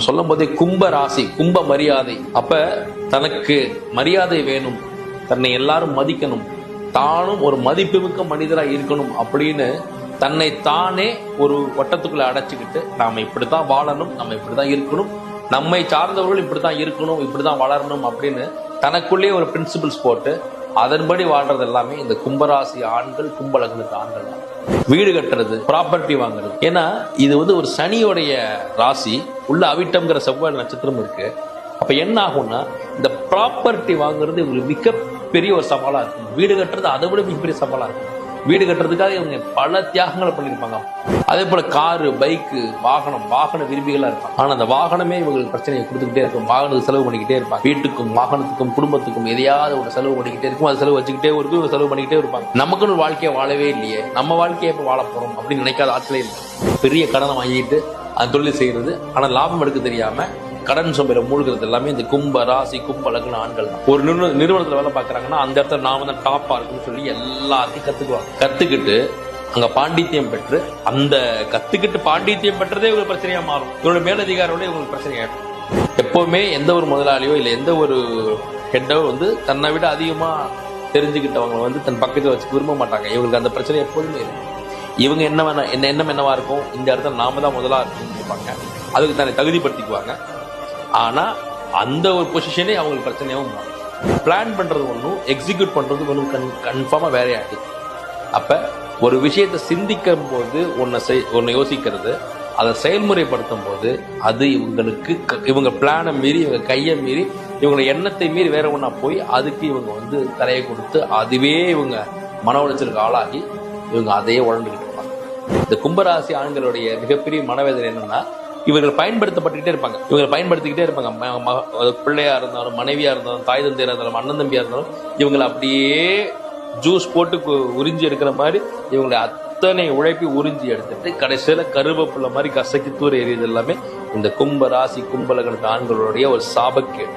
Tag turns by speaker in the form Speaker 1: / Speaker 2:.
Speaker 1: நம்ம சொல்லும் போதே கும்ப ராசி, கும்ப மரியாதை. அப்ப தனக்கு மரியாதை வேணும், தன்னை எல்லாரும் மதிக்கணும், தானும் ஒரு மதிப்புமிக்க மனிதரா இருக்கணும் அப்படின்னு தன்னை தானே ஒரு வட்டத்துக்குள்ள அடைச்சுக்கிட்டு நாம இப்படித்தான் வாழணும், நம்ம இப்படிதான் இருக்கணும், நம்மை சார்ந்தவர்கள் இப்படித்தான் இருக்கணும், இப்படிதான் வளரணும் அப்படின்னு தனக்குள்ளேயே ஒரு பிரின்சிபிள்ஸ் போட்டு அதன்படி வாழ்றது எல்லாமே இந்த கும்பராசி ஆண்கள், கும்பலக்னத்து ஆண்கள் தான். வீடு கட்டுறது, ப்ராப்பர்ட்டி வாங்குறது. ஏன்னா இது ஒரு சனியோடைய ராசி, உள்ள அவிட்டம்ங்கிற செவ்வாய் நட்சத்திரம் இருக்கு. அப்ப என்ன ஆகும்னா இந்த ப்ராப்பர்ட்டி வாங்குறது இவங்களுக்கு மிகப்பெரிய ஒரு சவாலா இருக்கும். வீடு கட்டுறது அதை விட மிகப்பெரிய சவாலா இருக்கும். வீடு கட்டுறதுக்காக இவங்க பல தியாகங்களை பண்ணியிருப்பாங்க. அதே போல காரு, பைக்கு, வாகன விரும்பிகளா இருப்பாங்க. ஆனா அந்த வாகனமே இவங்களுக்கு பிரச்சனையை கொடுத்துக்கிட்டே இருக்கும். வாகனத்துக்கு செலவு பண்ணிக்கிட்டே இருப்பாங்க. வீட்டுக்கும் வாகனத்துக்கும் குடும்பத்துக்கும் எதையாவது ஒரு செலவு பண்ணிக்கிட்டே இருக்கும். அது செலவு வச்சுக்கிட்டே இருக்கும், செலவு பண்ணிக்கிட்டே இருப்பாங்க. நமக்குன்னு ஒரு வாழ்க்கையை வாழவே இல்லையே, நம்ம வாழ்க்கையை எப்ப வாழ போறோம் அப்படின்னு நினைக்காத ஆட்களே இல்லை. பெரிய கடனை வாங்கிட்டு அந்த தொழில் செய்யறது, ஆனா லாபம் எடுக்க தெரியாம கடன் சொம்பையில மூழ்கிறது எல்லாமே இந்த கும்ப ராசி, கும்ப லக்ன ஆண்கள் தான். ஒரு நிறுவனத்துல வேலை பார்க்கறாங்கன்னா அந்த இடத்துல நாம தான் டாப்பா இருக்குன்னு சொல்லி எல்லாத்தையும் கத்துக்குவாங்க. கத்துக்கிட்டு அங்க பாண்டித்யம் பெற்று, அந்த கத்துக்கிட்டு பாண்டித்யம் பெற்றதே இவங்களுக்கு பிரச்சனையா மாறும். இவரோட மேலதிகாரியோட இவங்களுக்கு பிரச்சனையாகும். எப்பவுமே எந்த ஒரு முதலாளியோ இல்ல எந்த ஒரு ஹெட்டோ தன்னை விட அதிகமா தெரிஞ்சுக்கிட்டவங்க தன் பக்கத்துல வச்சு விரும்ப மாட்டாங்க. இவங்களுக்கு அந்த பிரச்சனை எப்போதுமே இருக்கும். இவங்க எண்ணம் என்னவா இருக்கும், இந்த இடத்துல நாம தான் முதலா இருக்குன்னு நினைப்பாங்க. அதுக்கு தன்னை தகுதிப்படுத்திக்குவாங்க. ஆனா அந்த ஒரு பொசிஷனே அவங்களுக்கு பிரச்சனையாகவும் மாறும். பிளான் பண்றது ஒன்றும், எக்ஸிக்யூட் பண்றது ஒன்றும் கன்ஃபார்மா வேறையாகுது. அப்ப ஒரு விஷயத்தை சிந்திக்கும் போது ஒன்னை யோசிக்கிறது, அதை செயல்முறைப்படுத்தும் போது அது இவங்க பிளானை மீறி, இவங்க கையை மீறி, இவங்க எண்ணத்தை மீறி வேற ஒன்னா போய் அதுக்கு இவங்க தலையை கொடுத்து அதுவே இவங்க மன உளைச்சலுக்கு ஆளாகி இவங்க அதையே உழந்துக்கிட்டு இருப்பாங்க. இந்த கும்பராசி ஆண்களுடைய மிகப்பெரிய மனவேதனை என்னன்னா, இவர்கள் பயன்படுத்தப்பட்டுக்கிட்டே இருப்பாங்க. பிள்ளையா இருந்தாலும், மனைவியா இருந்தாலும், தாய் தந்தையா இருந்தாலும், அண்ணன் தம்பியா இருந்தாலும் இவங்களை அப்படியே ஜூஸ் போட்டு உறிஞ்சி எடுக்கிற மாதிரி இவங்களை அத்தனை உழைப்பி உறிஞ்சி எடுத்துட்டு கடைசியில கருவேப்பிலை மாதிரி கசக்கி தூர எறியது எல்லாமே இந்த கும்ப ராசி, கும்பலகனத்து ஆண்களுடைய ஒரு சாபக்கேடு.